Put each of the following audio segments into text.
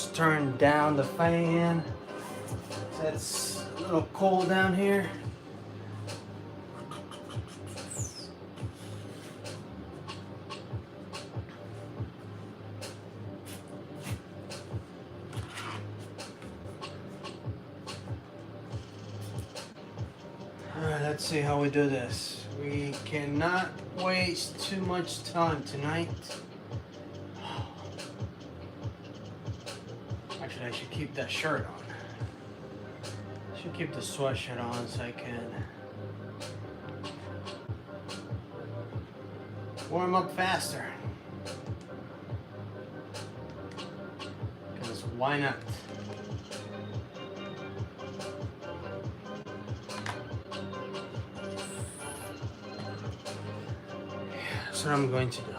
Just turn down the fan. It's a little cold down here. Alright, let's see how we do this. We cannot waste too much time tonight. Actually, I should keep that shirt on. I should keep the sweatshirt on so I can warm up faster. Because why not? That's what I'm going to do.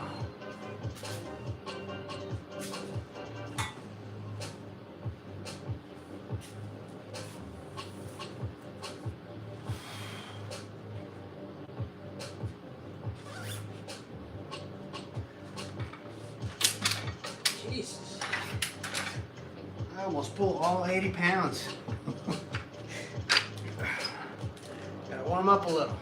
Jesus. I almost pulled all 80 pounds. Gotta warm up a little.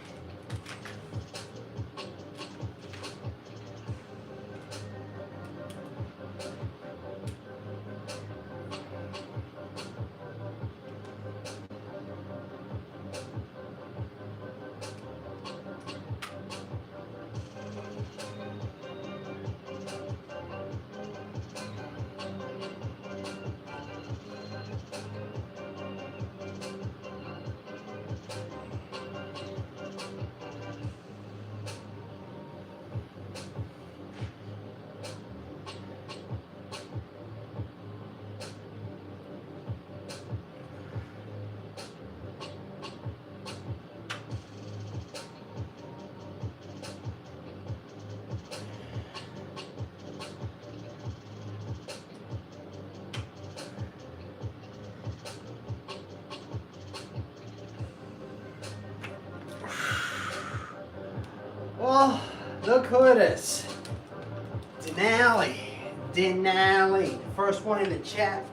Well, look who it is. Denali. Denali. First one in the chat.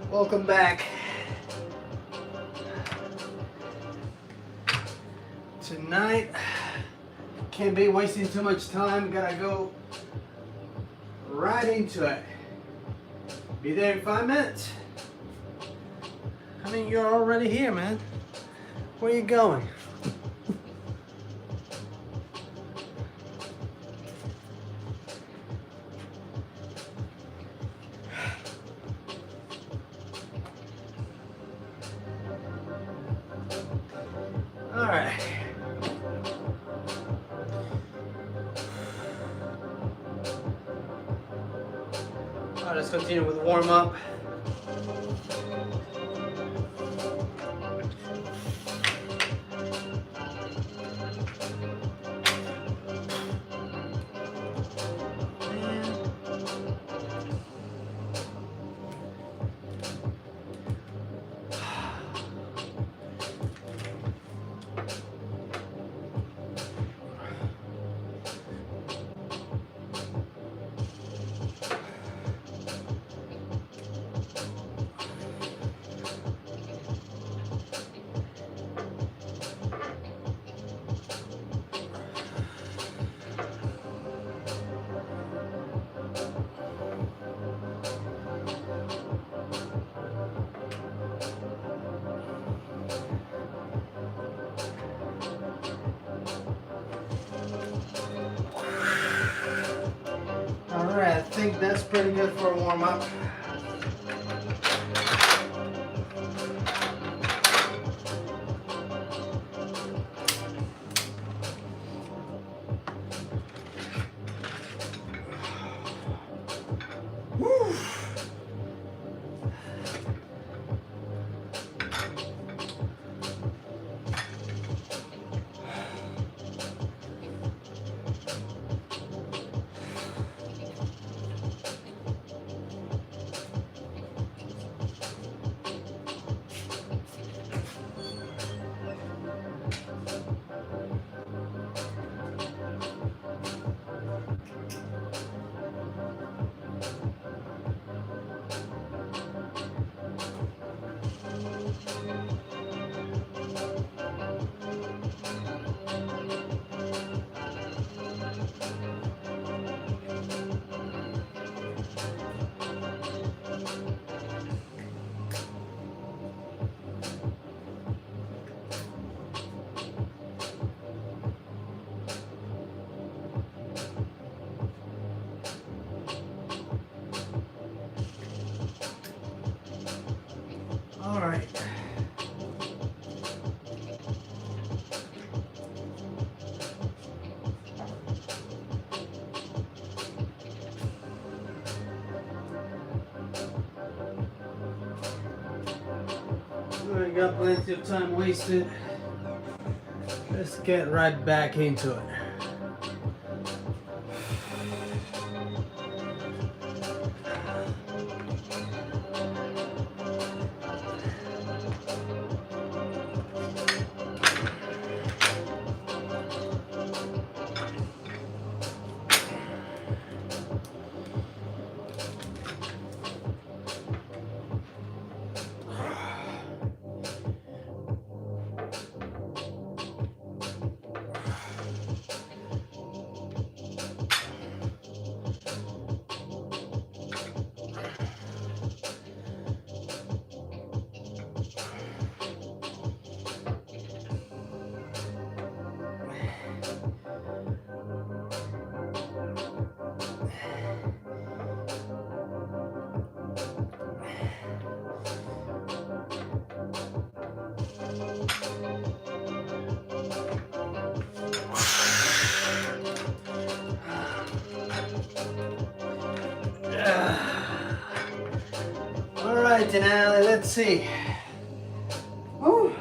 Welcome back. Tonight, can't be wasting too much time. Gotta go right into it. Be there in 5 minutes. I mean, you're already here, man. Where are you going? All right. All right, let's continue with warm up. Alright, I think that's pretty good for a warm up. Woo. We got plenty of time wasted. Let's get right back into it. Alright, Denali, let's see. Oh,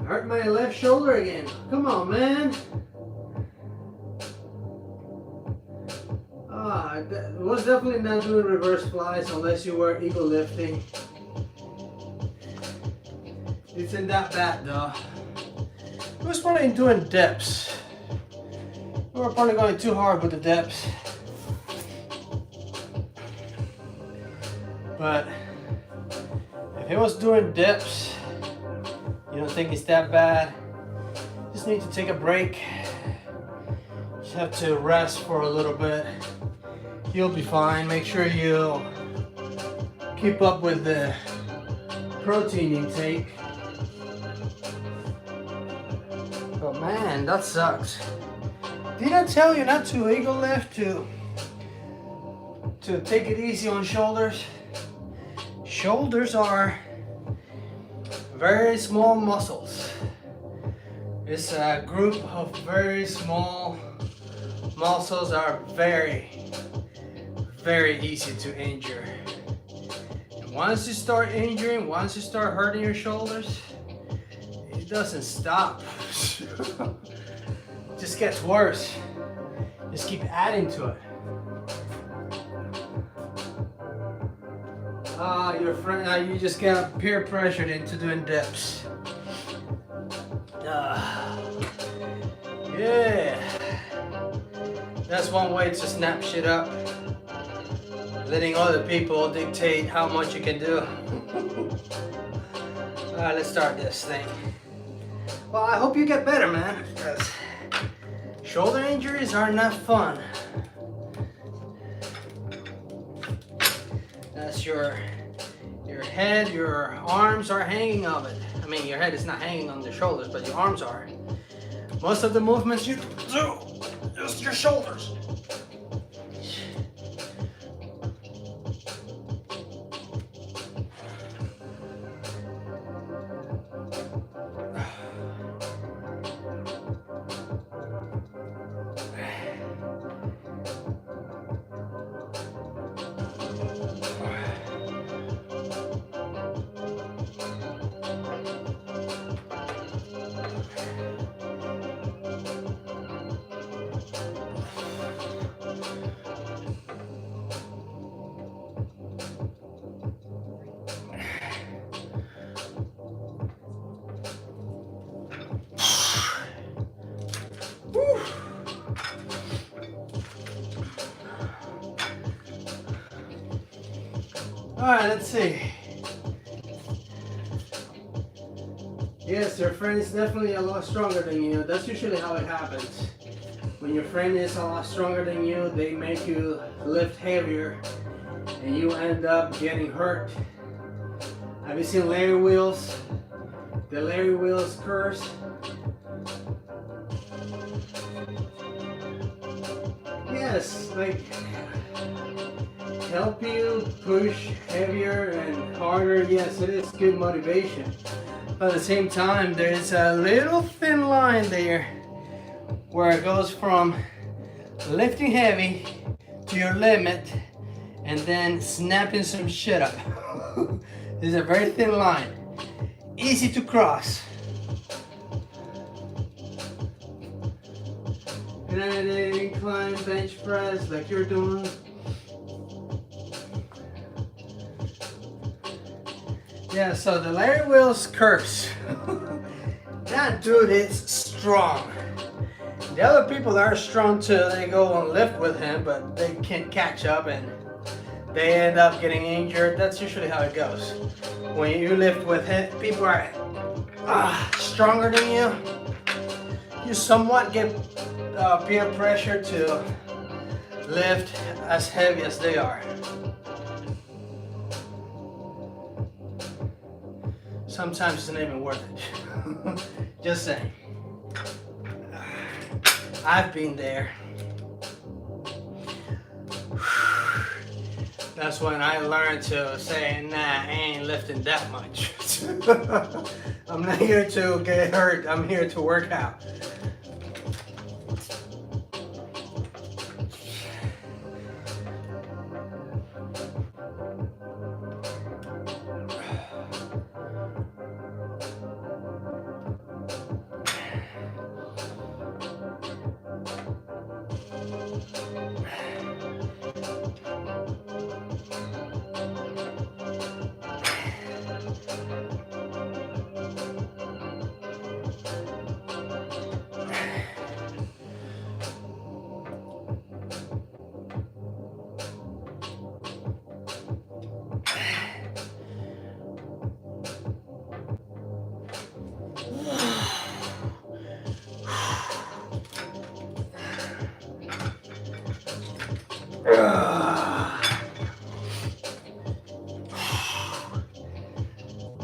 hurt my left shoulder again. Come on, man. I was definitely not doing reverse flies unless you were eagle lifting. It's not that bad though. I was probably doing dips. We were probably going too hard with the dips. But if it was doing dips, you don't think it's that bad, just need to take a break. Just have to rest for a little bit. You'll be fine. Make sure you keep up with the protein intake. But man, that sucks. Did I tell you not to eagle lift, to take it easy on shoulders? Shoulders are very small muscles. It's a group of very small muscles that are very easy to injure. And once you start injuring, once you start hurting your shoulders, it doesn't stop. It just gets worse. Just keep adding to it. Your friend, you just got peer pressured into doing dips. Yeah. That's one way to snap shit up. Letting other people dictate how much you can do. Alright, let's start this thing. Well, I hope you get better, man, because shoulder injuries are not fun. That's your head, your arms are hanging of it. I mean, your head is not hanging on the shoulders, but your arms are. Most of the movements you do, just your shoulders. Alright, let's see. Yes, your friend is definitely a lot stronger than you. That's usually how it happens. When your friend is a lot stronger than you, they make you lift heavier and you end up getting hurt. Have you seen Larry Wheels? The Larry Wheels curse? Yes, like help you push heavier and harder. Yes, it is good motivation. But at the same time, there's a little thin line there where it goes from lifting heavy to your limit and then snapping some shit up. There's a very thin line. easy to cross. And then incline bench press like you're doing. Yeah, so the Larry Wheels curse. That dude is strong. The other people are strong too. They go and lift with him, but they can't catch up and they end up getting injured. That's usually how it goes. When you lift with him, people are stronger than you. You somewhat get peer pressure to lift as heavy as they are. Sometimes it's not even worth it. Just saying. I've been there. That's when I learned to say, nah, I ain't lifting that much. I'm not here to get hurt. I'm here to work out.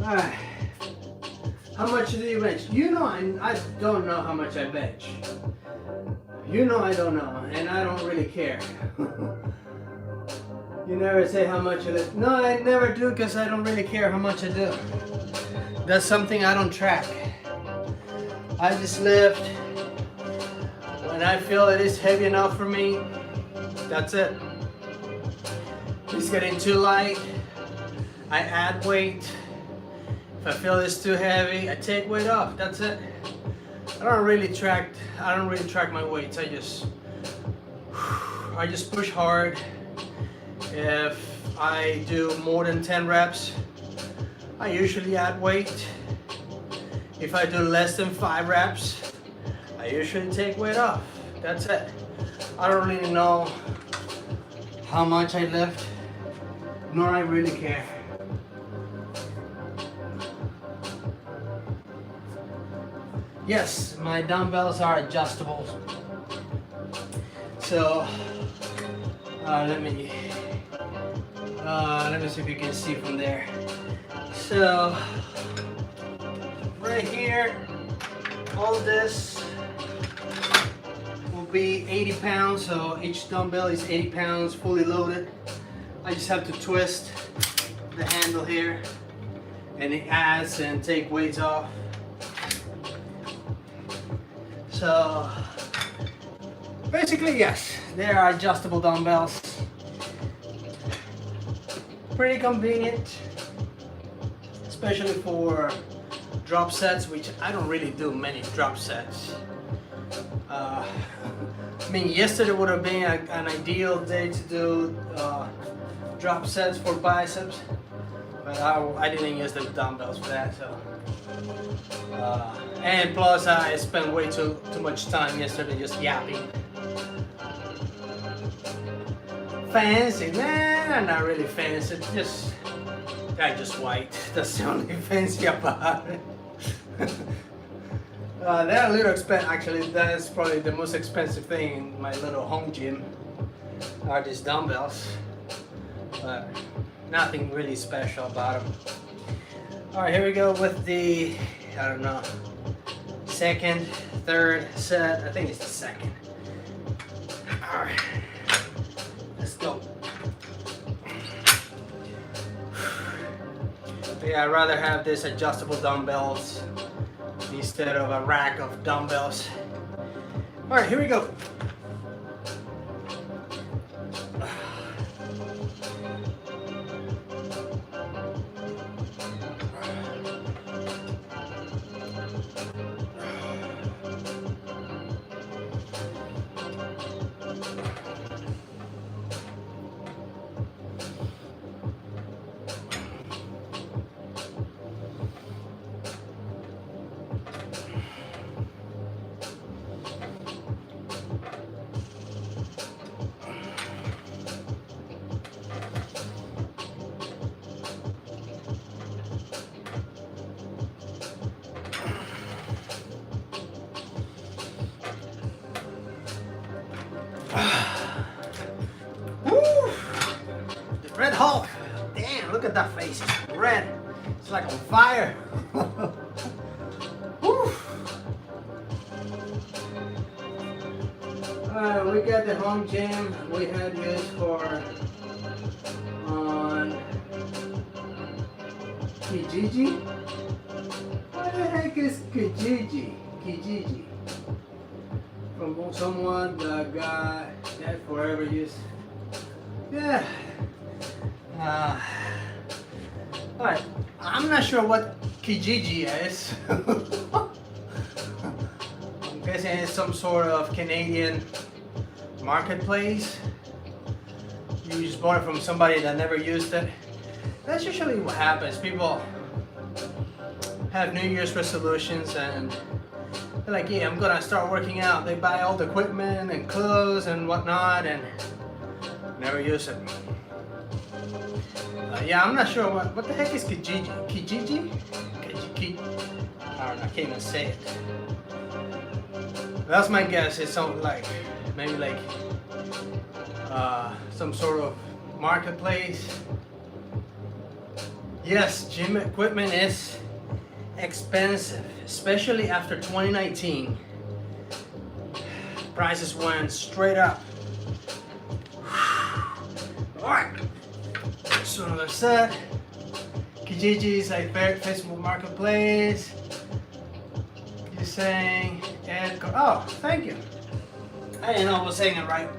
Alright, how much do you bench? You know I don't know how much I bench. You know I don't know, and I don't really care. You never say how much it is. No, I never do because I don't really care how much I do. That's something I don't track. I just lift when I feel it is heavy enough for me. That's it. If it's getting too light, I add weight. If I feel it's too heavy, I take weight off. That's it. I don't really track my weights. I just push hard. If I do more than 10 reps, I usually add weight. If I do less than 5 reps, I usually take weight off. That's it. I don't really know how much I lift, nor I really care. Yes, my dumbbells are adjustable. So let me see if you can see from there. So right here, all this will be 80 pounds. So each dumbbell is 80 pounds, fully loaded. I just have to twist the handle here, and it adds and take weights off. So basically, yes, they are adjustable dumbbells. Pretty convenient, especially for drop sets, which I don't really do many drop sets. I mean, yesterday would have been an ideal day to do drop sets for biceps, but I didn't use the dumbbells for that. So. And plus I spent way too much time yesterday just yapping. Fancy? Nah, I'm not really fancy. I'm just white. That's the only fancy about it. They're a little expensive. Actually, that's probably the most expensive thing in my little home gym are these dumbbells. But nothing really special about them. Alright, here we go with the, I don't know, second, third set. I think it's the second. Alright, let's go. But yeah, I'd rather have this adjustable dumbbells instead of a rack of dumbbells. Alright, here we go. Hulk. Damn, look at that face. It's red. It's like on fire. Whew. Alright, we got the home gym we had used for on Kijiji. What the heck is Kijiji? Kijiji. From someone that got that forever use. Yeah. Alright, I'm not sure what Kijiji is. I'm guessing it's some sort of Canadian marketplace. You just bought it from somebody that never used it. That's usually what happens. People have New Year's resolutions and they're like, yeah, I'm gonna start working out. They buy all the equipment and clothes and whatnot and never use it. Yeah, I'm not sure what the heck is Kijiji? Kijiji? Kijiji? I don't know, I can't even say it. That's my guess. It's something like, maybe like some sort of marketplace. Yes, gym equipment is expensive, especially after 2019. Prices went straight up. Alright, so another set. Kijiji is a Facebook marketplace. You're saying, oh, thank you. I didn't know I was saying it right.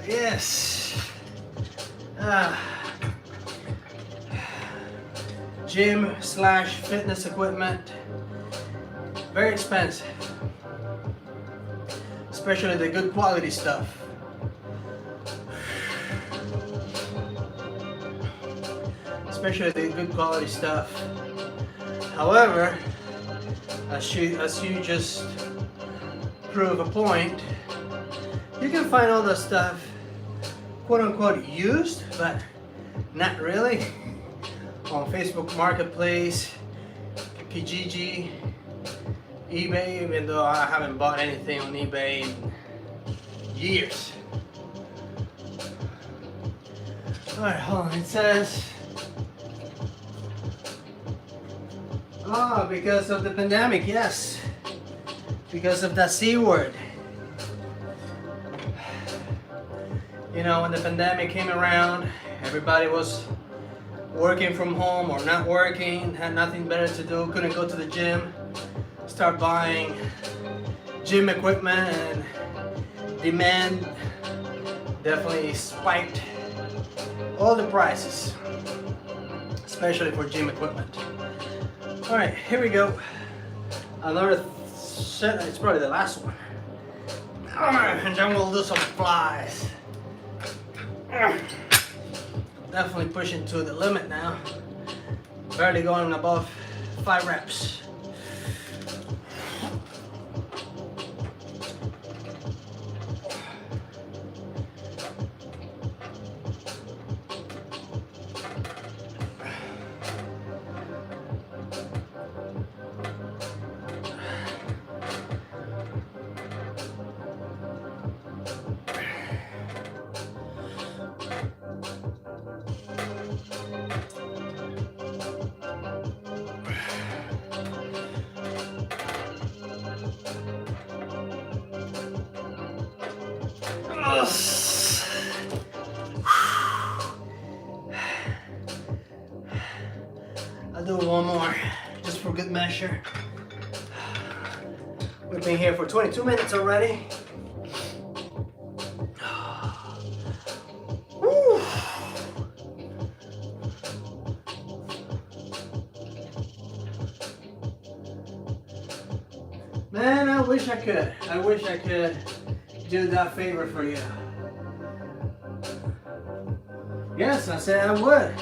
Yes. Gym / fitness equipment. Very expensive. Especially the good quality stuff. Especially the good quality stuff. However, as you just prove a point, you can find all the stuff quote unquote used, but not really, on Facebook Marketplace, Kijiji, eBay, even though I haven't bought anything on eBay in years. Alright, hold on, it says, oh, because of the pandemic, yes, because of that C word. You know, when the pandemic came around, everybody was working from home or not working, had nothing better to do, couldn't go to the gym, start buying gym equipment, and demand definitely spiked all the prices, especially for gym equipment. All right, here we go. Another set, it's probably the last one. And then we'll do some flies. Definitely pushing to the limit now. Barely going above 5 reps. I'll do one more, just for good measure. We've been here for 22 minutes already. Woo. wish I could. I wish I could do that favor for you. Yes, I said I would.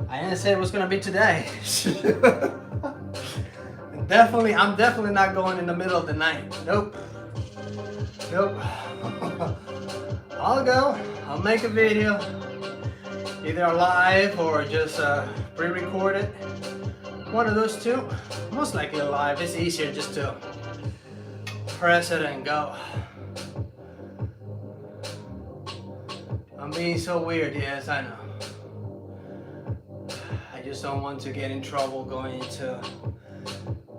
I didn't say it was gonna be today. I'm definitely not going in the middle of the night. Nope. Nope. I'll go. I'll make a video, either live or just pre-record it. One of those two. Most likely live. It's easier just to press it and go. I'm being so weird, yes, I know. I just don't want to get in trouble going into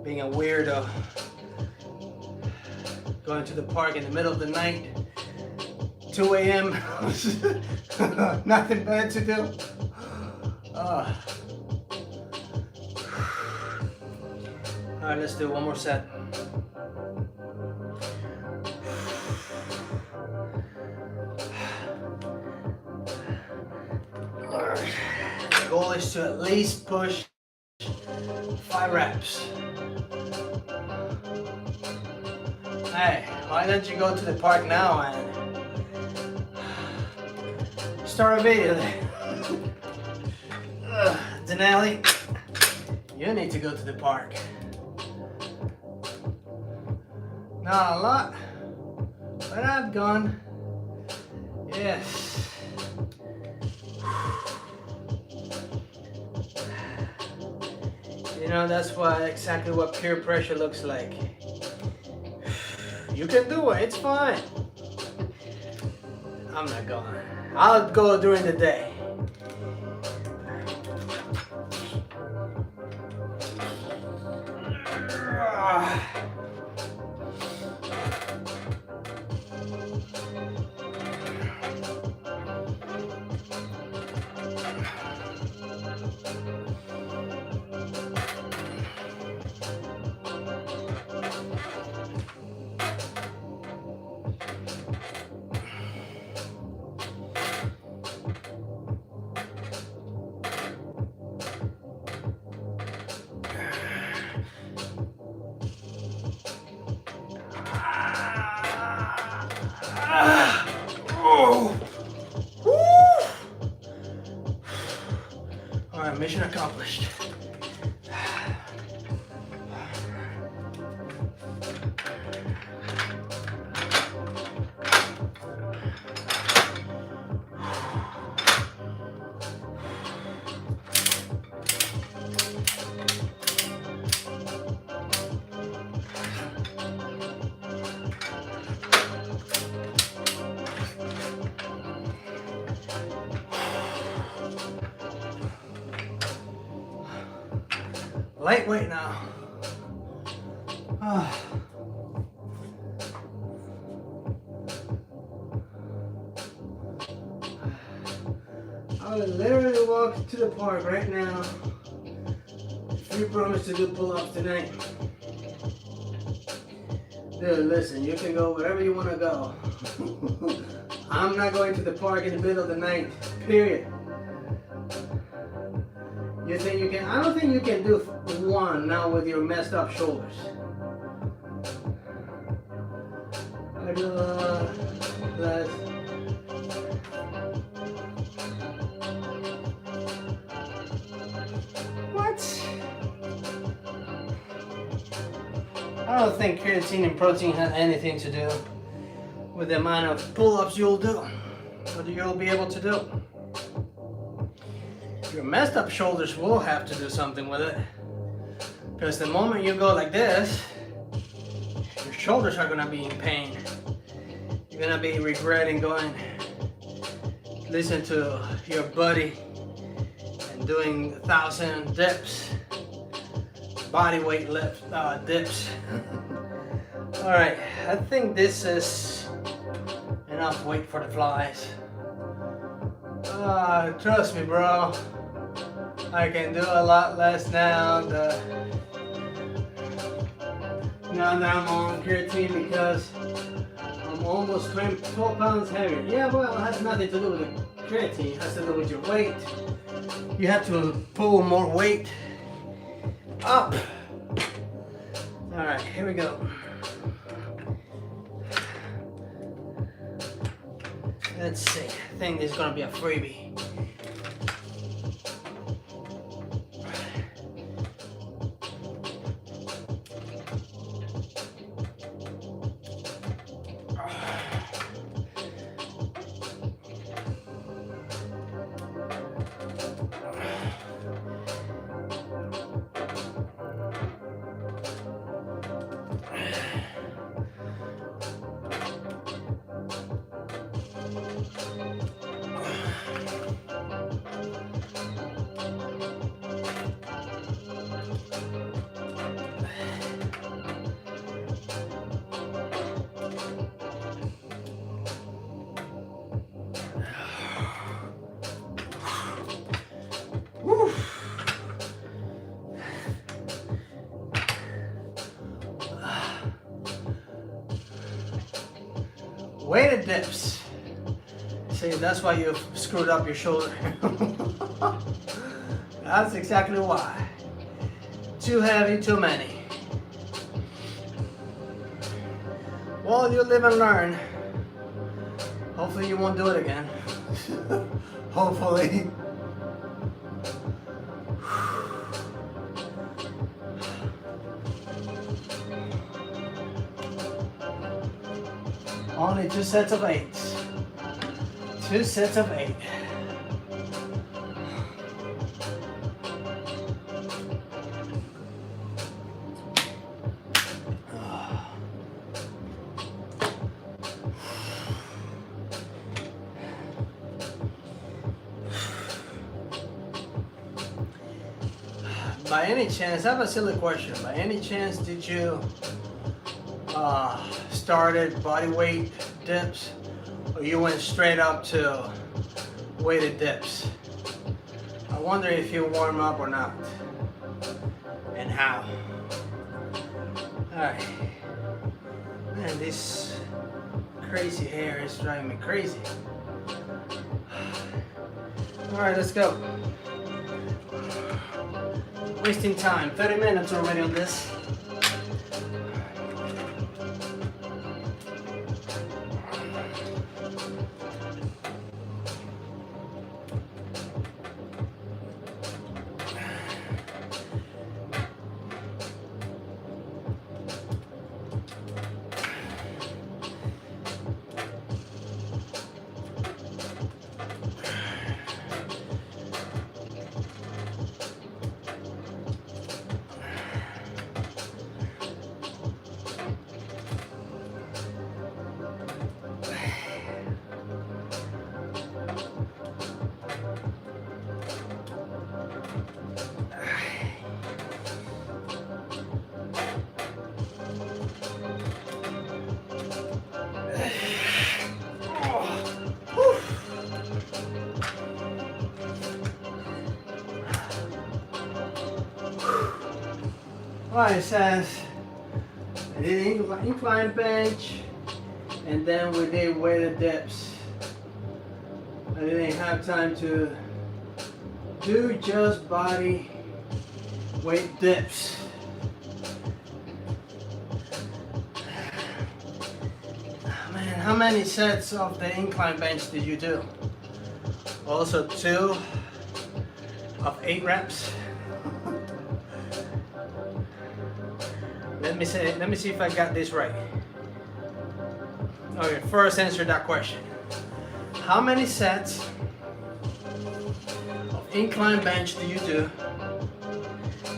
being a weirdo. Going to the park in the middle of the night, 2 a.m. Nothing bad to do. Alright, let's do one more set. The goal is to at least push 5 reps. Hey, why don't you go to the park now and start a video there? Denali, you need to go to the park. Not a lot, but I've gone. Yes. You know, that's exactly what peer pressure looks like. You can do it, it's fine. I'm not going. I'll go during the day. Alright, mission accomplished. Lightweight now. I would literally walk to the park right now if you promise to do pull-ups tonight. Dude, listen, you can go wherever you want to go. I'm not going to the park in the middle of the night, period. You think you can? I don't think you can do one now with your messed up shoulders. I do that. What? I don't think creatine and protein have anything to do with the amount of pull-ups you'll do, what you'll be able to do. Your messed up shoulders will have to do something with it, because the moment you go like this, your shoulders are gonna be in pain. You're gonna be regretting going, listen to your buddy and doing 1,000 dips, body weight lift dips. All right, I think this is enough weight for the flies. Trust me, bro. I can do a lot less now that I'm on creatine, because I'm almost 12 pounds heavier. Yeah, well, it has nothing to do with the creatine. It has to do with your weight. You have to pull more weight up. All right, here we go. Let's see. I think this is gonna be a freebie. Weighted dips. See, that's why you screwed up your shoulder. That's exactly why. Too heavy, too many. Well, you live and learn. Hopefully you won't do it again. Hopefully. Only 2 sets of 8. 2 sets of 8. By any chance, I have a silly question. By any chance, did you started body weight dips, or you went straight up to weighted dips? I wonder if you warm up or not, and how. Alright. Man, this crazy hair is driving me crazy. Alright, let's go. Wasting time, 30 minutes already on this. Alright, it says I did incline bench, and then we did weighted dips. I didn't have time to do just body weight dips. Man, how many sets of the incline bench did you do? Also 2 of 8 reps. Let me see if I got this right. Okay, first answer that question. How many sets of incline bench do you do?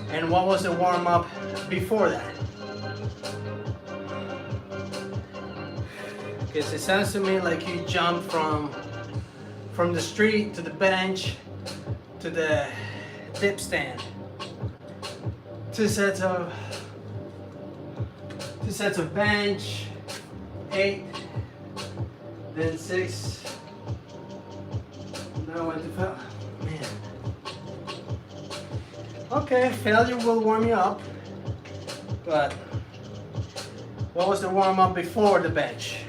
And what was the warm up before that? Because it sounds to me like you jump from the street to the bench to the dip stand. 2 sets of bench, 8, then 6. Now I went to fail. Man. Okay, failure will warm you up, but what was the warm up before the bench?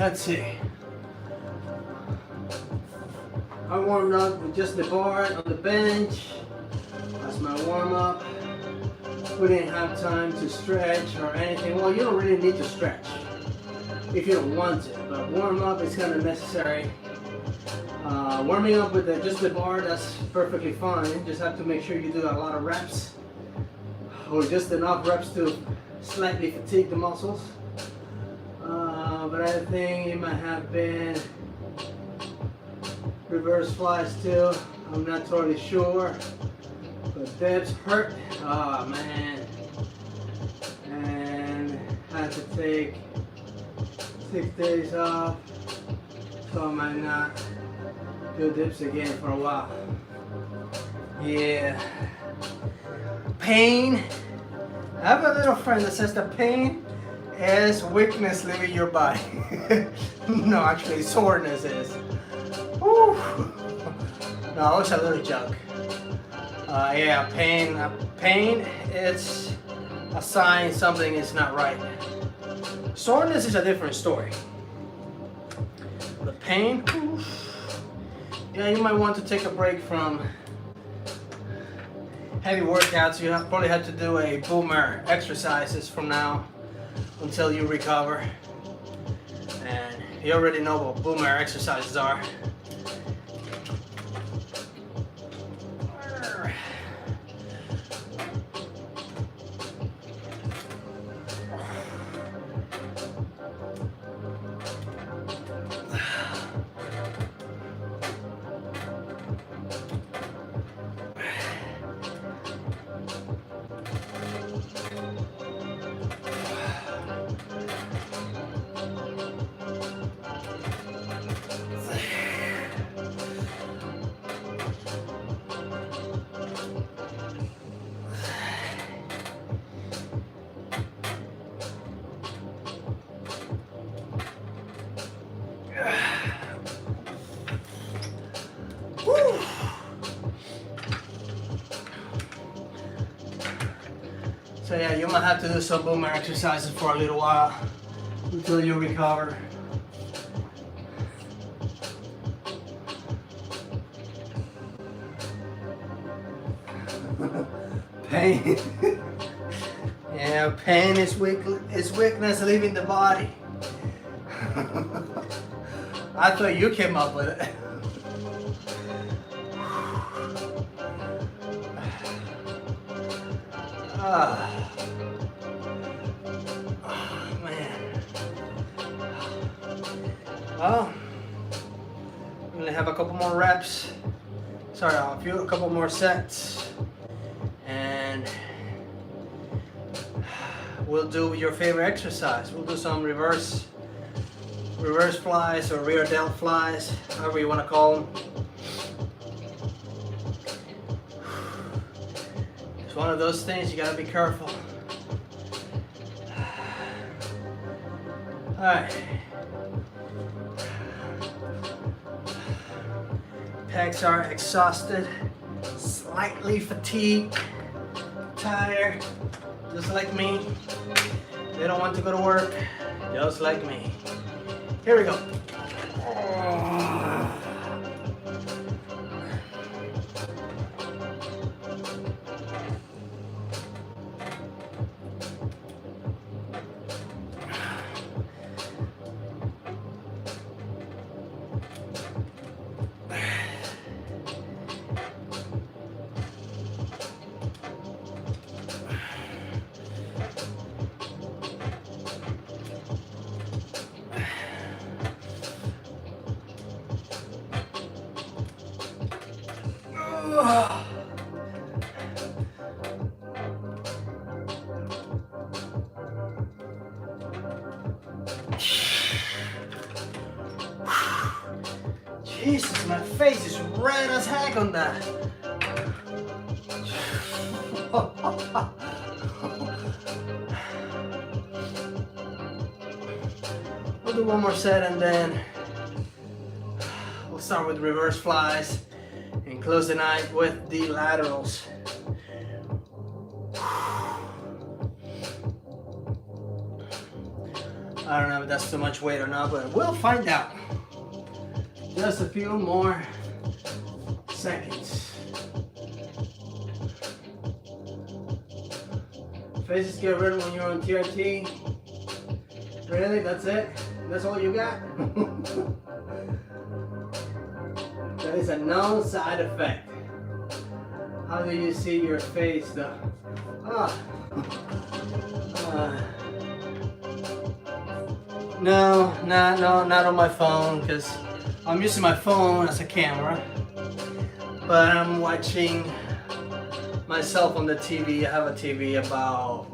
Let's see. I warmed up with just the bar on the bench. That's my warm up. We didn't have time to stretch or anything. Well, you don't really need to stretch if you don't want it, but warm up is kind of necessary. Warming up with just the bar, that's perfectly fine. Just have to make sure you do a lot of reps, or just enough reps to slightly fatigue the muscles. But I think it might have been reverse flies too. I'm not totally sure. But dips hurt. Oh man. And had to take 6 days off. So I might not do dips again for a while. Yeah. Pain. I have a little friend that says that pain is weakness leaving your body. No, actually soreness is. Whew. No, it's a little joke. Yeah, pain, it's a sign something is not right. Soreness is a different story. But pain, yeah, you might want to take a break from heavy workouts. You probably have to do a boomer exercises from now until you recover. And you already know what boomer exercises are. So yeah, you might have to do some boomer exercises for a little while until you recover. Pain. Yeah, pain is weakness leaving the body. I thought you came up with it. Oh, man. Well, I'm gonna have a couple more reps. Sorry, a couple more sets, and we'll do your favorite exercise. We'll do some reverse flies or rear delt flies, however you want to call them. It's one of those things you gotta be careful. Alright. Pecs are exhausted, slightly fatigued, tired, just like me. They don't want to go to work, just like me. Here we go. Jesus, my face is red as heck on that. We'll do one more set and then we'll start with reverse flies and close the night with the laterals. I don't know if that's too much weight or not, but we'll find out. Just a few more seconds. Faces get rid when you're on TRT. Really? That's it? That's all you got? That is a known side effect. How do you see your face though? No, not on my phone, because I'm using my phone as a camera. But I'm watching myself on the TV. I have a TV about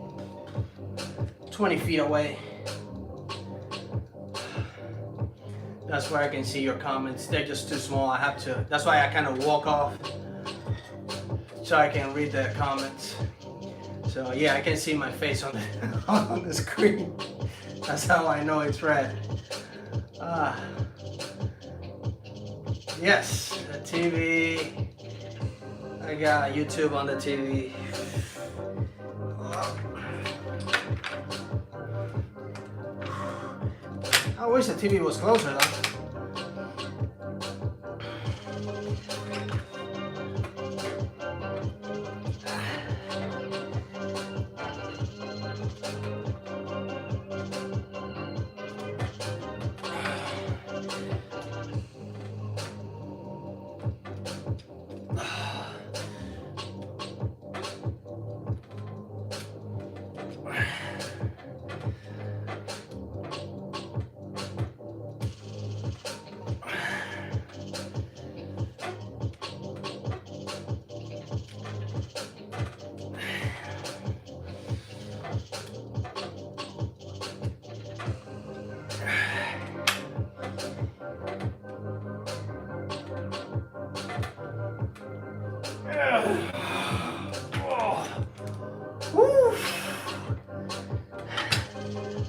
20 feet away. That's where I can see your comments. They're just too small. I have to. That's why I kind of walk off so I can read the comments. So yeah, I can see my face on the on the screen. That's how I know it's red. Yes, the TV. I got YouTube on the TV. I wish the TV was closer though.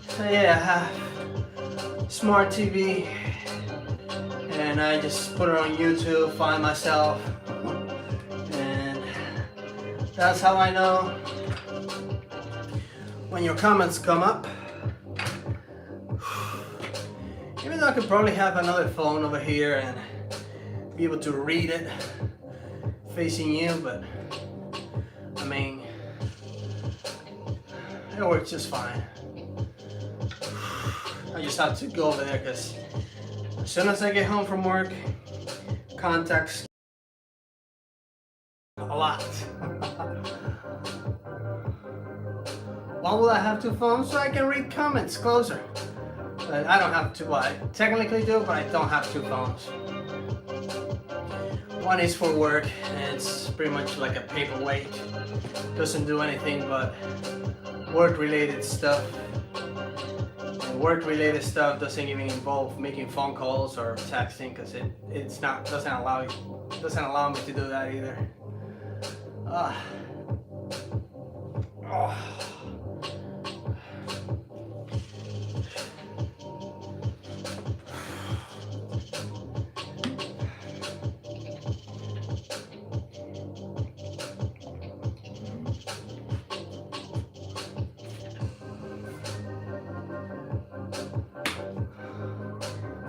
So yeah, I have smart TV, and I just put it on YouTube, find myself, and that's how I know when your comments come up. Even though I could probably have another phone over here and be able to read it facing you, but I mean, it works just fine. I just have to go over there because as soon as I get home from work, contacts a lot. Why will I have two phones? So I can read comments closer. But I don't have to. Well, I technically do, but I don't have two phones. One is for work, and it's pretty much like a paperweight. Doesn't do anything but work-related stuff. And work-related stuff doesn't even involve making phone calls or texting, because doesn't allow me to do that either.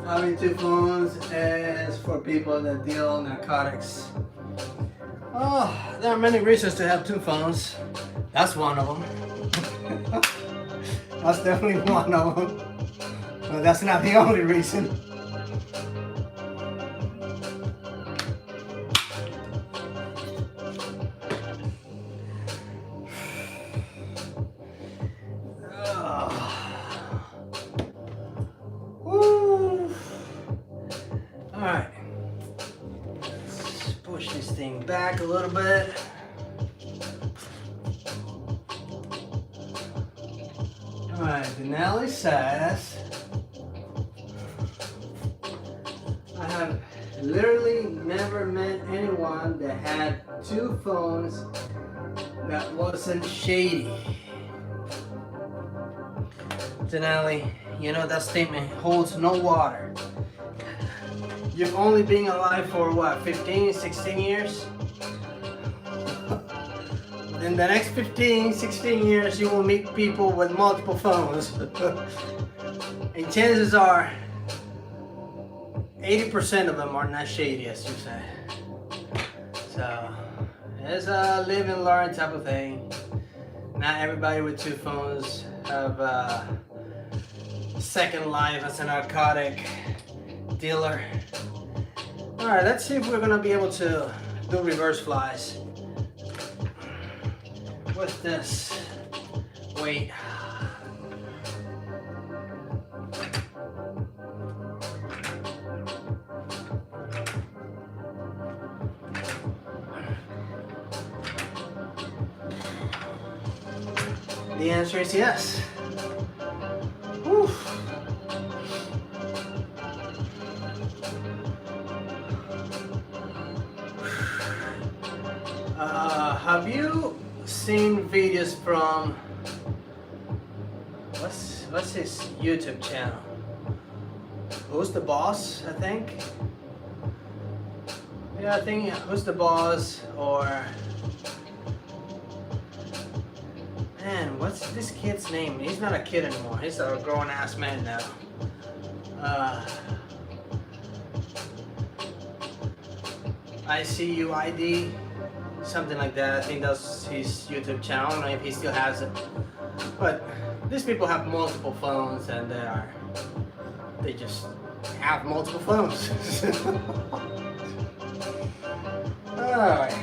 Having two phones is for people that deal narcotics. Oh, there are many reasons to have two phones. That's one of them. That's definitely one of them. But that's not the only reason. Alright, let's push this thing back a little bit. Alright, Denali says, I have literally never met anyone that had two phones that wasn't shady. Denali, you know that statement holds no water. You've only been alive for what, 15, 16 years? In the next 15, 16 years, you will meet people with multiple phones. And chances are 80% of them are not shady, as you say. So it's a live and learn type of thing. Not everybody with 2 phones have a second life as a narcotic dealer. Alright, let's see if we're gonna be able to do reverse flies with this weight. The answer is yes. Whew. Have you seen videos from what's his YouTube channel? Who's the Boss, I think? Yeah, I think Who's the Boss, or man, what's this kid's name? He's not a kid anymore. He's a grown-ass man now. ICUID, something like that. I think that's his YouTube channel. I don't know if he still has it. But these people have multiple phones, and they just have multiple phones. Alright.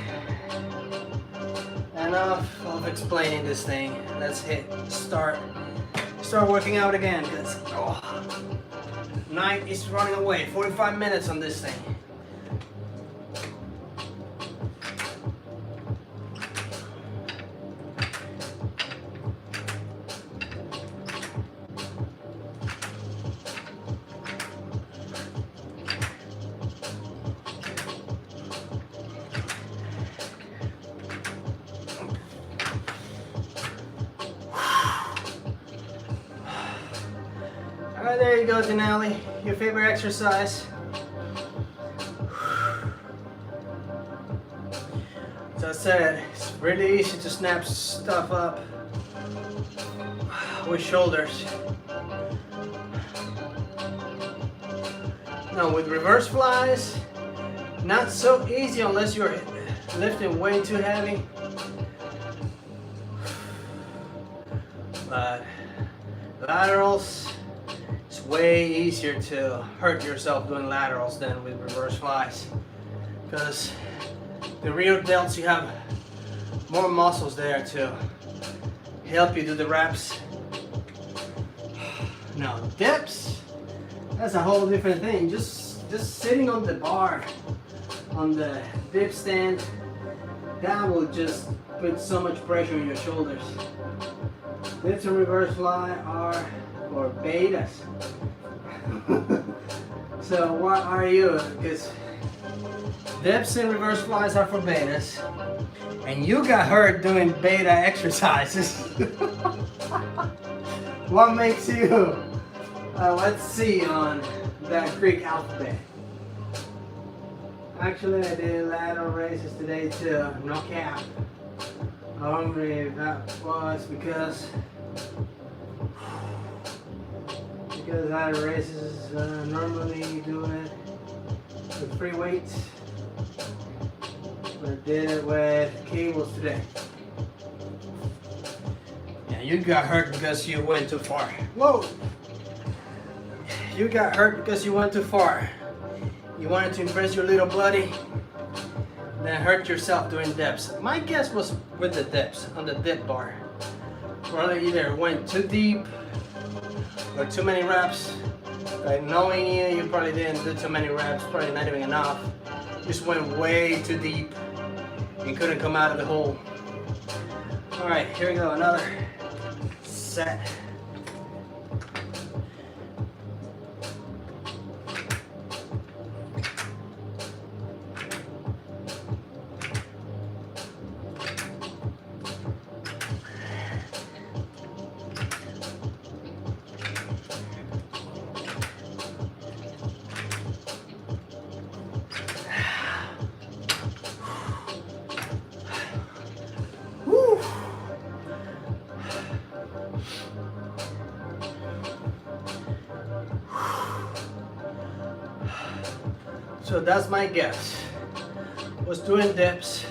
Enough of explaining this thing. Let's start working out again, because night is running away. 45 minutes on this thing. Alright, there you go, Denali. Your favorite exercise. As I said, it's really easy to snap stuff up with shoulders. Now with reverse flies, not so easy unless you're lifting way too heavy. But laterals, it's way easier to hurt yourself doing laterals than with reverse flies, because the rear delts, you have more muscles there to help you do the reps. Now dips, that's a whole different thing. Just sitting on the bar, on the dip stand, that will just put so much pressure on your shoulders. Dips and reverse fly are for betas. So what are you? Because dips and reverse flies are for betas, and you got hurt doing beta exercises. What makes you? Let's see on that Greek alphabet. Actually, I did lateral raises today too. No cap. I don't believe that was because lateral raises normally do it with free weights, but I did it with cables today. Yeah, you got hurt because you went too far. Whoa! You got hurt because you went too far. You wanted to impress your little buddy, then hurt yourself doing dips. My guess was with the dips, on the dip bar. Probably either went too deep or too many reps. Like knowing you probably didn't do too many reps, probably not even enough. Just went way too deep and couldn't come out of the hole. All right, here we go, another set. So that's my guess. Was doing dips.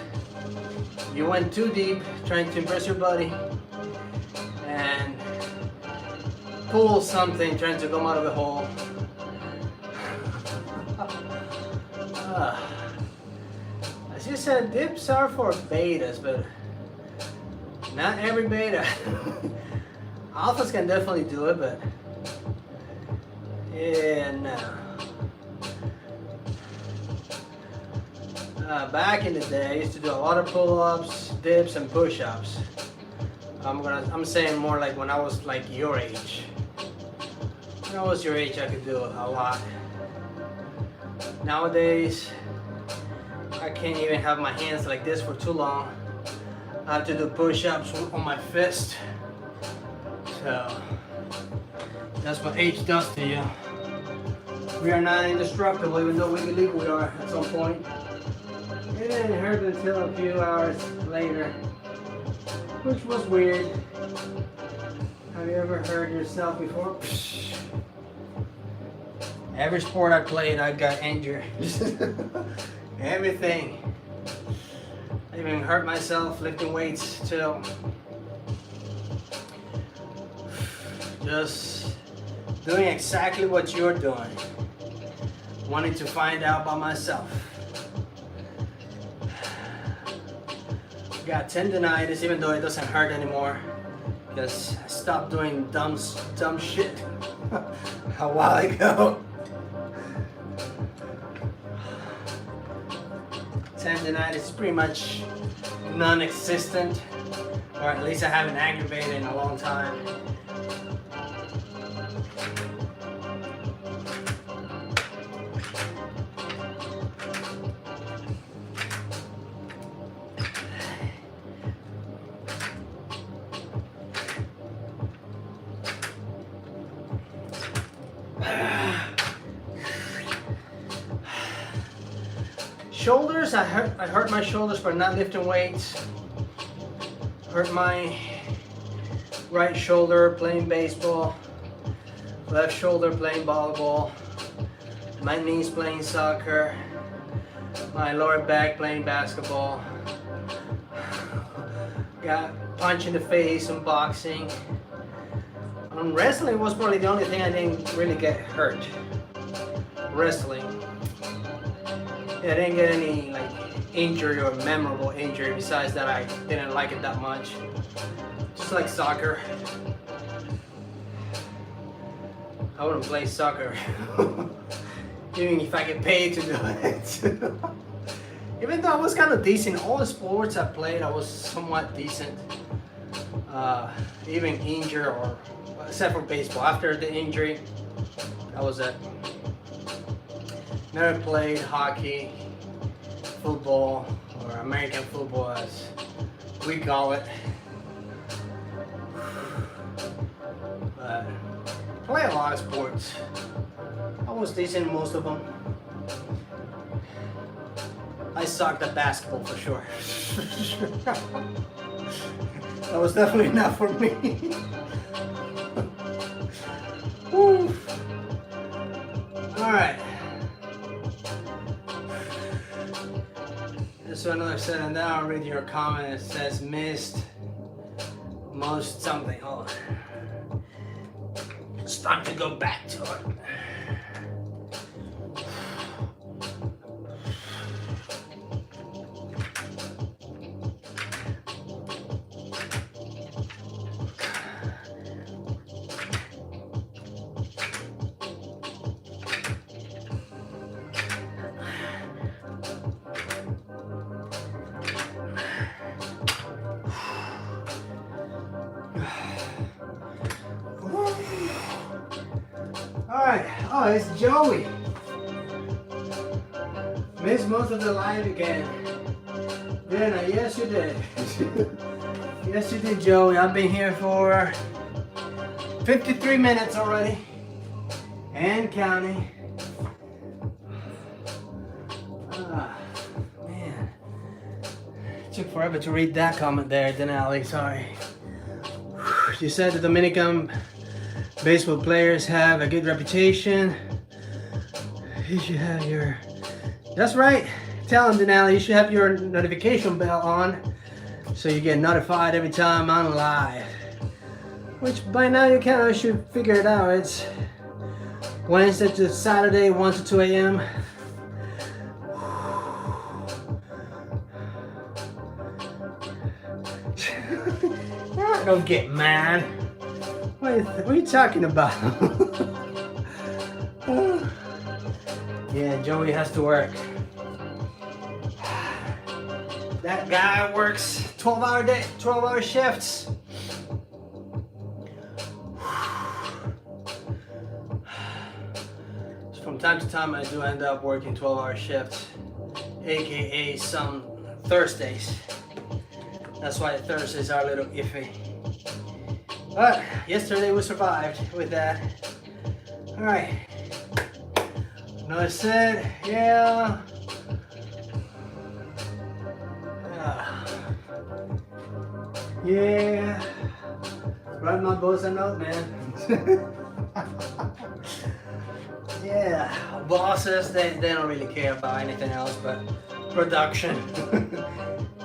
You went too deep trying to impress your buddy and pull something trying to come out of the hole. As you said, dips are for betas, but not every beta. Alphas can definitely do it, but yeah, no. Back in the day, I used to do a lot of pull-ups, dips, and push-ups. I'm saying more like when I was like your age. When I was your age, I could do a lot. Nowadays, I can't even have my hands like this for too long. I have to do push-ups on my fist. So that's what age does to you. We are not indestructible, even though we believe we are at some point. It didn't hurt until a few hours later, which was weird. Have you ever heard yourself before? Every sport I played, I got injured. Everything. I even hurt myself lifting weights too. Just doing exactly what you're doing. Wanting to find out by myself. Got tendonitis, even though it doesn't hurt anymore, because I stopped doing dumb shit a while ago. Tendonitis is pretty much non-existent, or at least I haven't aggravated in a long time. Shoulders, I hurt my shoulders for not lifting weights. Hurt my right shoulder playing baseball. Left shoulder playing volleyball. My knees playing soccer. My lower back playing basketball. Got punched in the face in boxing. Wrestling was probably the only thing I didn't really get hurt. Wrestling. I didn't get any like injury or memorable injury besides that I didn't like it that much. Just like soccer. I wouldn't play soccer even if I get paid to do it. Even though I was kind of decent, all the sports I played I was somewhat decent. Even injured, or except for baseball. After the injury, that was it. Never played hockey, football, or American football as we call it. But play a lot of sports. I was decent in most of them. I sucked at basketball for sure. That was definitely not for me. Woo. All right. So another set, and now I'll read your comment. It says missed most something. Hold on. It's time to go back to it. Alright, oh, it's Joey. Missed most of the live again. Didn't I? Yes, you did. Yes, you did, Joey. I've been here for 53 minutes already. And counting. Man. It took forever to read that comment there, didn't it, Ali? Sorry. You said the Dominican baseball players have a good reputation. You should have your That's right. Tell him, Denali, you should have your notification bell on so you get notified every time I'm live. Which by now you kind of should figure it out. It's Wednesday to Saturday, 1 to 2 a.m. Don't get mad. What are you talking about? Yeah, Joey has to work. That guy works 12-hour shifts. From time to time I do end up working 12-hour shifts, aka some Thursdays. That's why Thursdays are a little iffy. But yesterday we survived with that. Alright. Another set, yeah. Yeah. Write my boss a note, man. Yeah. Bosses, they don't really care about anything else but production.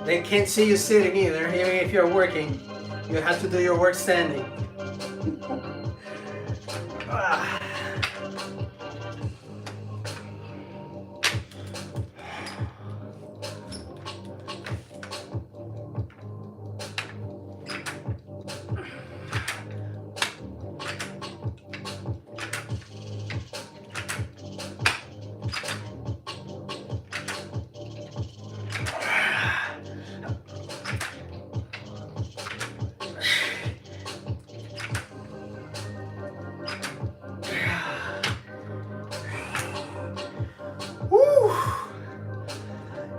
They can't see you sitting either, even if you're working. You have to do your work standing.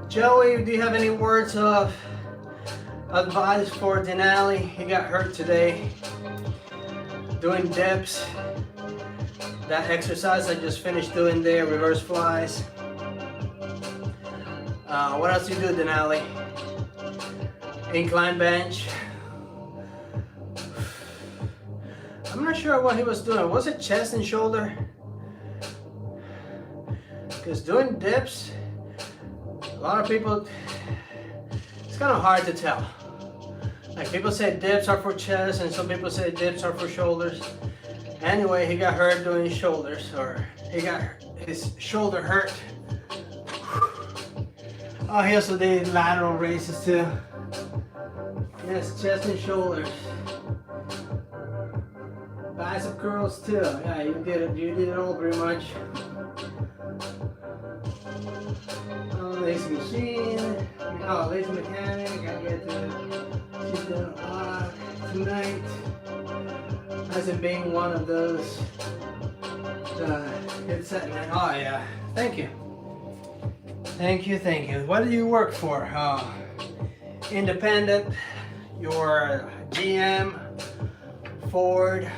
Joey, do you have any words of advice for Denali? He got hurt today doing dips. That exercise I just finished doing there, reverse flies. What else do you do, Denali? Incline bench. I'm not sure what he was doing. Was it chest and shoulder? Because doing dips, a lot of people, it's kind of hard to tell. Like people say dips are for chest and some people say dips are for shoulders. Anyway, he got hurt doing shoulders, or he got his shoulder hurt. Oh, he also did lateral raises too. Yes, chest and shoulders. Bicep curls too. Yeah, you did it all pretty much. Lazy machine. Oh, lazy mechanic. I get to. She's doing a lot tonight. Hasn't been one of those. Headset man. Oh yeah. Thank you. Thank you. Thank you. What do you work for? Independent. Your GM. Ford.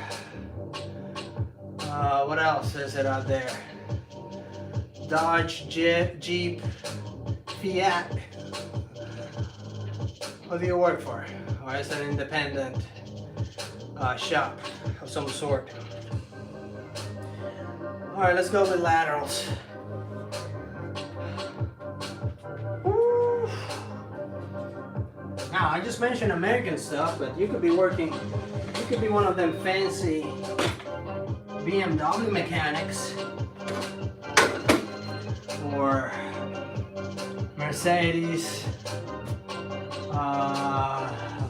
What else is it out there? Dodge, Jeep, Fiat. What do you work for? Or is it an independent shop of some sort? Alright, let's go with laterals. Woo. Now, I just mentioned American stuff, but you could be working, you could be one of them fancy BMW mechanics. Or Mercedes,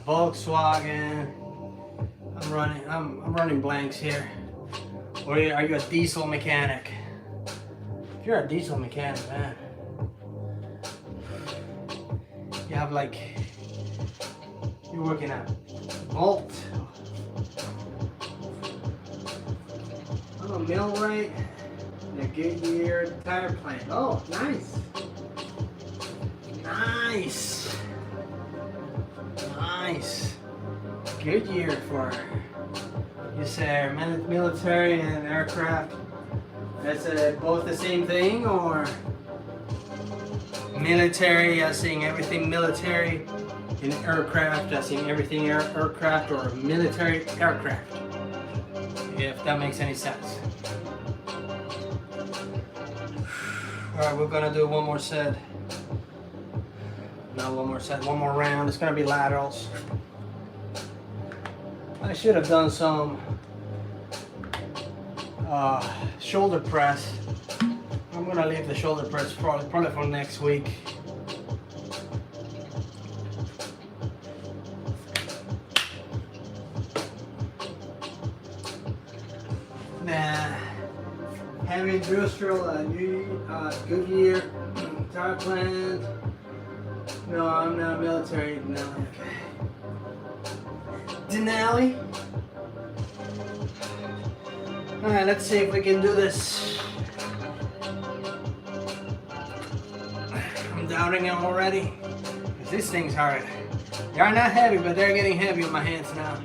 Volkswagen. I'm running blanks here. Or are you a diesel mechanic? If you're a diesel mechanic, man, you have like, you're working at Volt. I'm a millwright. A Goodyear tire plant. Oh, nice. Nice. Nice. Goodyear for, you say, military and aircraft. That's both the same thing, or military as in everything military, and aircraft as in everything aircraft, or military aircraft? If that makes any sense. Alright, we're gonna do one more set. No, one more set, one more round. It's gonna be laterals. I should have done some shoulder press. I'm gonna leave the shoulder press probably for next week. Nah, heavy industrial, Goodyear, tire plant. No, I'm not military. No, okay. Denali. Alright, let's see if we can do this. I'm doubting it already. Because these things are, they are not heavy, but they're getting heavy on my hands now.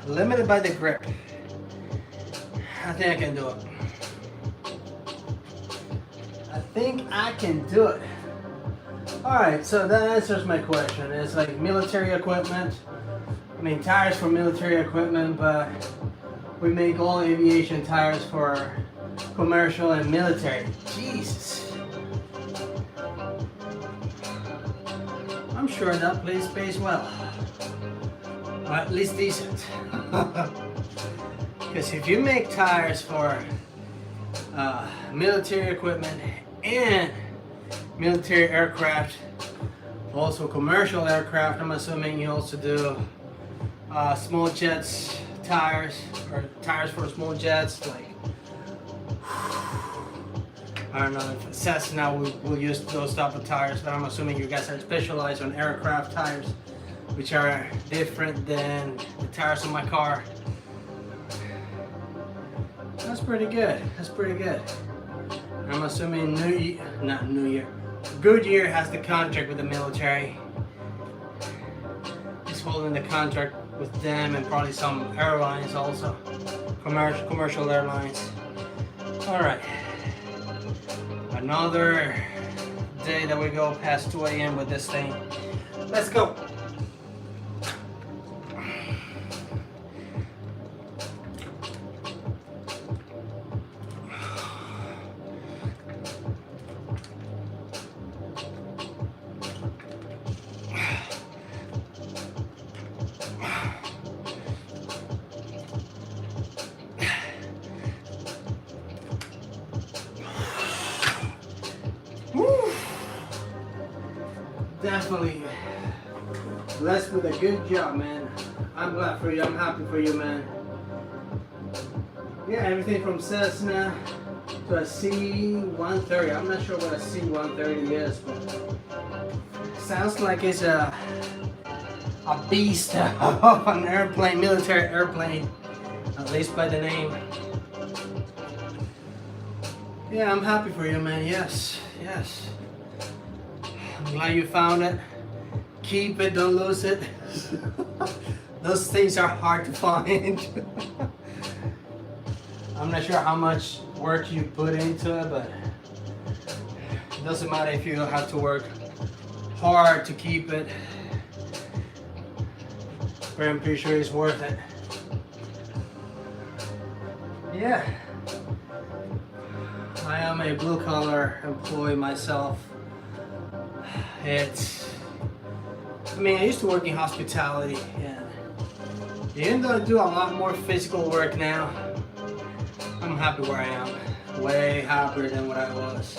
Limited by the grip. I think I can do it. I think I can do it. Alright, so that answers my question. It's like military equipment. I mean, tires for military equipment, but we make all aviation tires for commercial and military. Jesus. I'm sure that place pays well. Or at least decent. Because if you make tires for military equipment and military aircraft, also commercial aircraft, I'm assuming you also do small jets tires, or tires for small jets, like I don't know if Cessna will use those type of tires, but I'm assuming you guys are specialized on aircraft tires, which are different than the tires on my car. That's pretty good. That's pretty good. I'm assuming Goodyear has the contract with the military. He's holding the contract with them and probably some airlines also. Commercial airlines. Alright. Another day that we go past 2 a.m. with this thing. Let's go. Definitely blessed with a good job, man. I'm glad for you. I'm happy for you, man. Yeah, everything from Cessna to a C-130. I'm not sure what a C-130 is, but sounds like it's a beast of an airplane, military airplane, at least by the name. Yeah, I'm happy for you, man. Yes, yes. I'm glad you found it. Keep it, don't lose it. Those things are hard to find. I'm not sure how much work you put into it, but it doesn't matter if you have to work hard to keep it. But I'm pretty sure it's worth it. Yeah. I am a blue collar employee myself. I used to work in hospitality, and even though I do a lot more physical work now, I'm happy where I am. Way happier than what I was.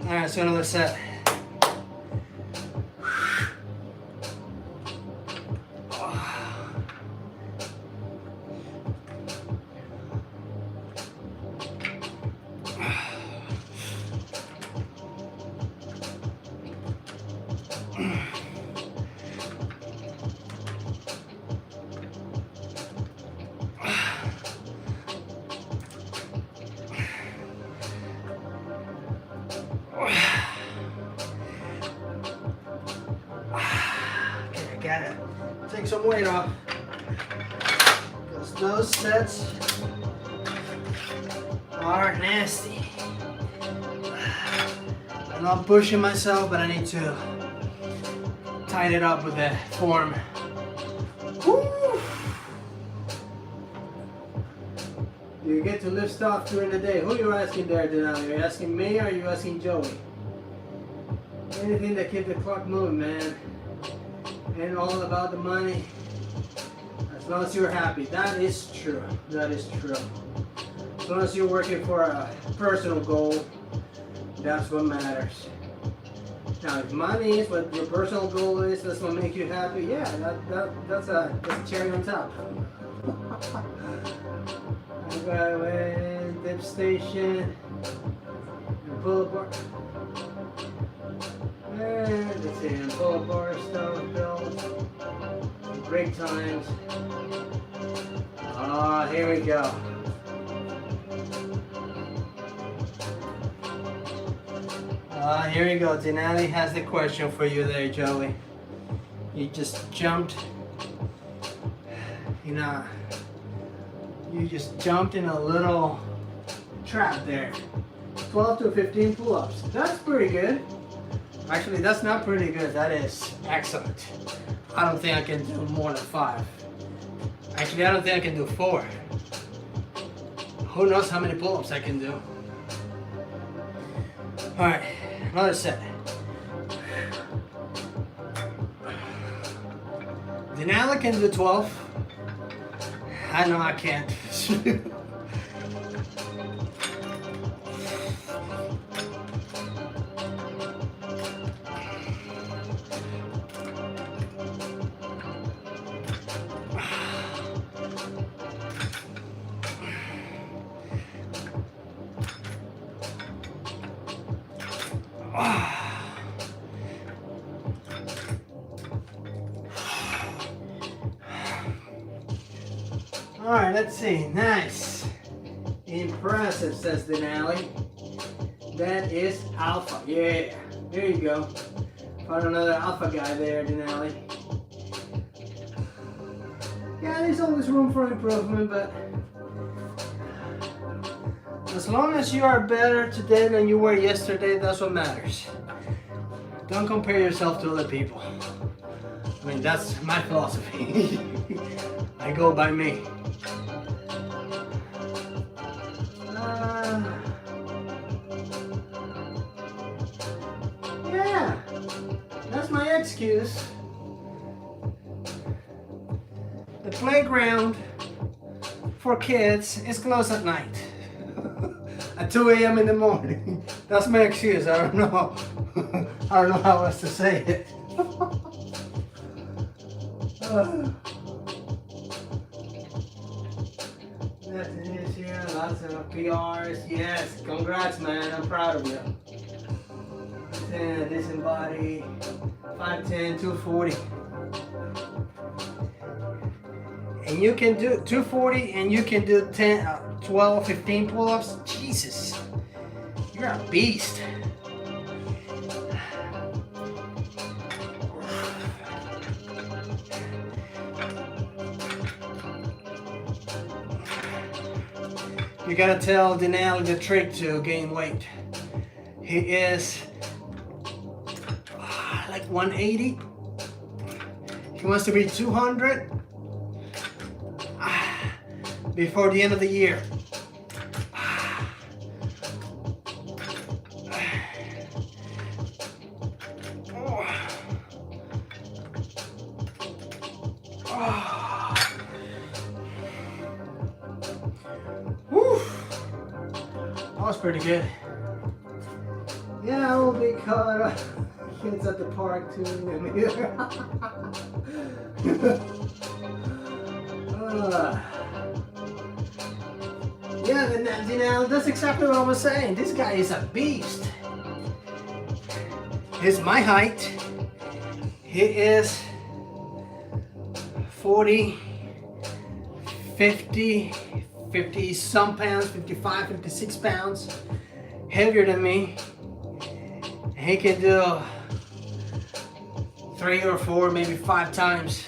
Alright, so another set. some weight off. Because those sets are nasty. I'm not pushing myself, but I need to tighten it up with the form. Woo! You get to lift stuff during the day. Who are you asking there, Denali? Are you asking me or are you asking Joey? Anything that keeps the clock moving, man. Ain't all about the money. As long as you're happy. That is true. That is true. As long as you're working for a personal goal, that's what matters. Now, if money is what your personal goal is, that's what makes you happy, yeah, that's a cherry on top. Okay, dip station, pull-up bar. And let's see, pull-up bar stuff, build, break times. Ah, here we go. Here we go. Denali has the question for you there, Joey. You just jumped in a, you just jumped in a little trap there. 12 to 15 pull-ups. That's pretty good. Actually, that's not pretty good. That is excellent. I don't think I can do more than 5. Actually, I don't think I can do 4. Who knows how many pull-ups I can do. All right, another set. Denali can do 12. I know I can't. Alright, let's see. Nice. Impressive, says Denali. That is alpha. Yeah. There you go. Found another alpha guy there, Denali. Yeah, there's always room for improvement, but as long as you are better today than you were yesterday, that's what matters. Don't compare yourself to other people. I mean, that's my philosophy. I go by me. Yeah, that's my excuse. The playground for kids is closed at night. At 2 a.m. in the morning. That's my excuse. I don't know. I don't know how else to say it. That's it here. Lots of PRs. Yes. Congrats, man. I'm proud of you. 10, disembodied. 5'10", 240. And you can do 240 and you can do 10, 12, 15 pull-ups. Jesus. You're a beast. You gotta tell Denali the trick to gain weight. He is like 180. He wants to be 200 before the end of the year. That was pretty good. Yeah, I will be caught up. Kids at the park too. Yeah, you know, that's exactly what I was saying. This guy is a beast. He's my height. He is 40, 50 some pounds, 55, 56 pounds, heavier than me. He can do 3 or 4, maybe 5 times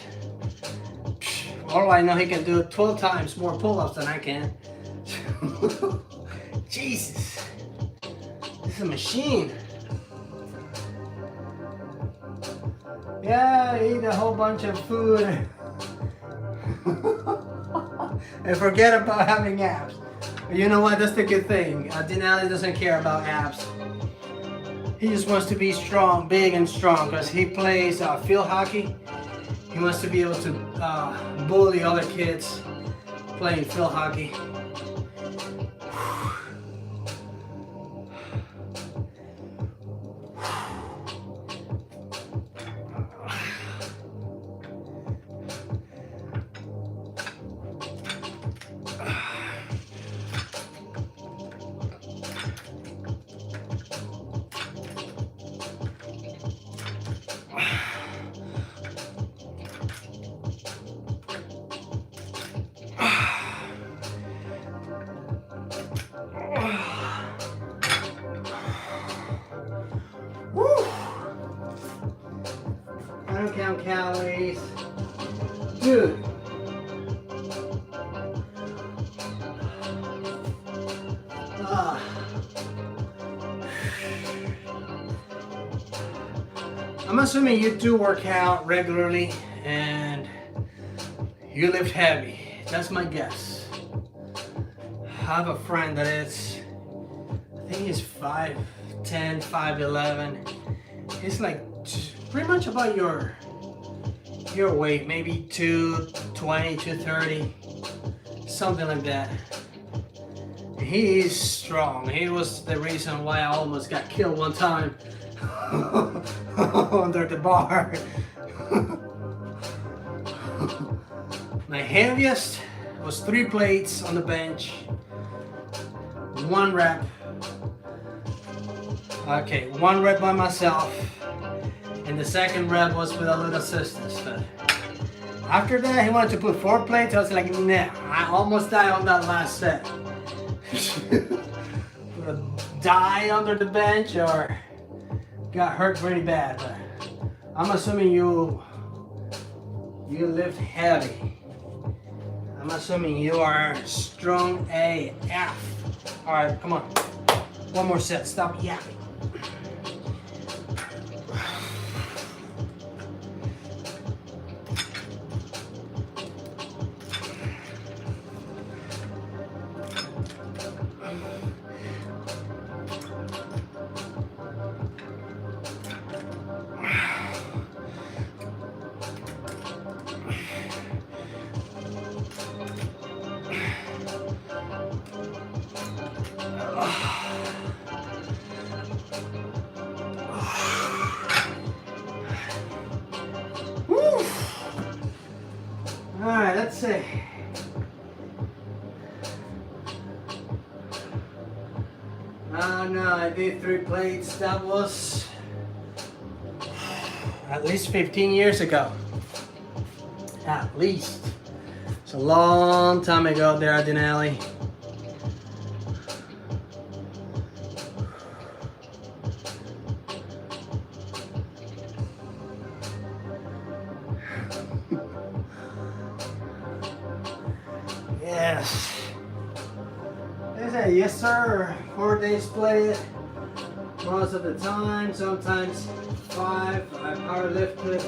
All I know, he can do 12 times more pull-ups than I can. Jesus, this is a machine. Yeah, eat a whole bunch of food and forget about having abs. You know what? That's the good thing. Denali doesn't care about abs. He just wants to be strong, big and strong, because he plays field hockey. He wants to be able to bully other kids playing field hockey. I don't count calories. Dude. I'm assuming you do work out regularly and you lift heavy. That's my guess. I have a friend that is, I think he's 5'10", 5'11". He's like pretty much about your weight, maybe 220, 230, something like that. He is strong. He was the reason why I almost got killed one time under the bar. My heaviest was 3 plates on the bench, 1 rep. Okay, 1 rep by myself, and the second rep was with a little assistance. But after that, he wanted to put 4 plates. I was like, nah, I almost died on that last set. Die under the bench or got hurt pretty bad. But I'm assuming you lift heavy. I'm assuming you are strong AF. All right, come on. 1 more set. Stop yapping. Alright, let's see. No, I did 3 plates. That was at least 15 years ago. At least. It's a long time ago there at Denali. Yes. They say yes sir, 4 days played most of the time, sometimes 5. I power lifted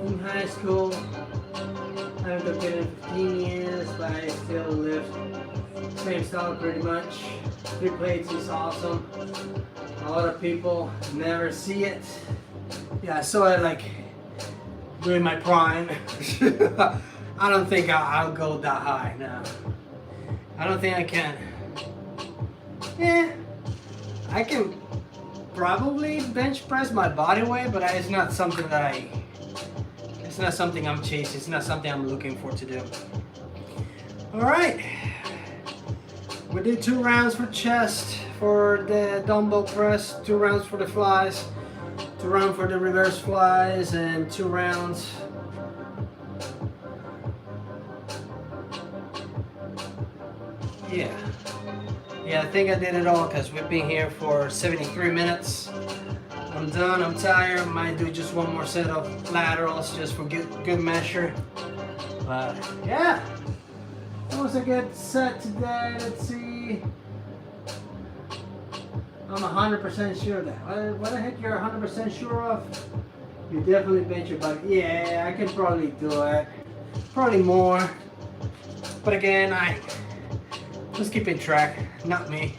in high school. I haven't competed in 15 years, but I still lift same style pretty much. 3 plates is awesome. A lot of people never see it. Yeah, I saw it like during my prime. I don't think I'll go that high, no. I don't think I can. Yeah, I can probably bench press my body weight, but it's not something that it's not something I'm chasing. It's not something I'm looking for to do. All right, we did 2 rounds for chest for the dumbbell press, 2 rounds for the flies, 2 rounds for the reverse flies, and 2 rounds Yeah, I think I did it all because we've been here for 73 minutes. I'm done, I'm tired. Might do just 1 more set of laterals just for good measure. But yeah, that was a good set today. Let's see. I'm 100% sure of that. What the heck you're 100% sure of? You definitely bench your body. Yeah, I can probably do it. Probably more. But again, I just keep in track, not me.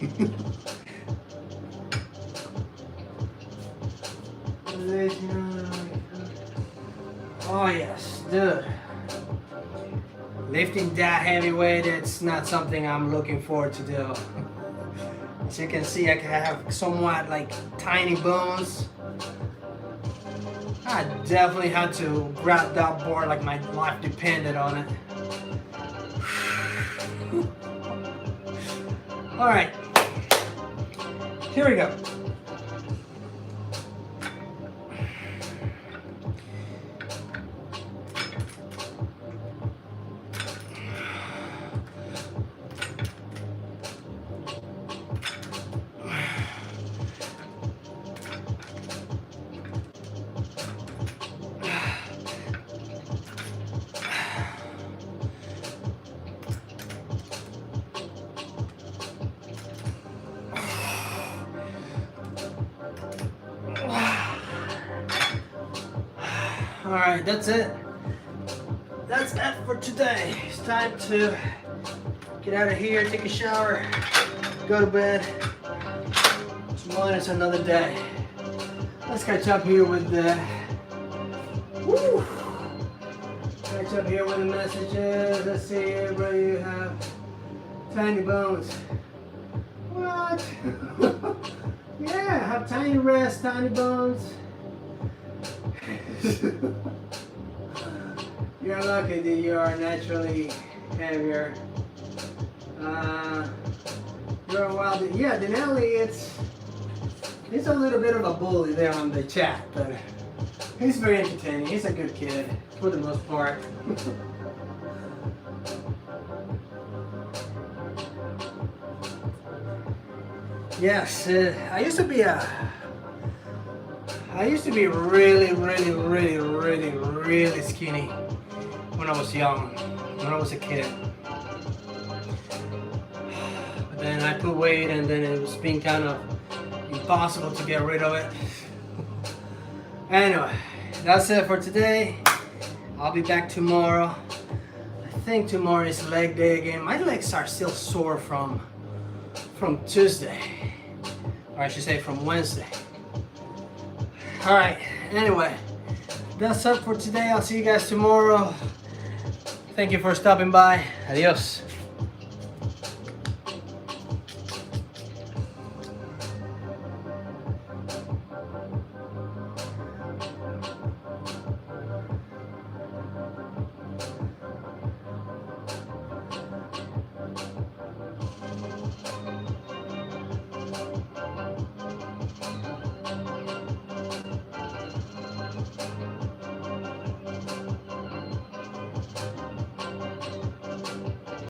Oh yes, dude. Lifting that heavy weight, it's not something I'm looking forward to do. As you can see, I have somewhat like tiny bones. I definitely had to grab that board like my life depended on it. All right, here we go. Alright, that's it. That's it for today. It's time to get out of here, take a shower, go to bed. Tomorrow is another day. Let's catch up here with the catch up here with the messages. Let's see here, bro. You have tiny bones. What? Yeah, have tiny wrists, tiny bones. You're lucky that you are naturally heavier. You're a wild. Yeah, Denali, it's a little bit of a bully there on the chat, but he's very entertaining. He's a good kid for the most part. Yes, I used to be really skinny when I was young, when I was a kid. But then I put weight and then it was being kind of impossible to get rid of it. Anyway, that's it for today. I'll be back tomorrow. I think tomorrow is leg day again. My legs are still sore from Tuesday. Or I should say from Wednesday. Alright, anyway, that's it for today. I'll see you guys tomorrow. Thank you for stopping by. Adios.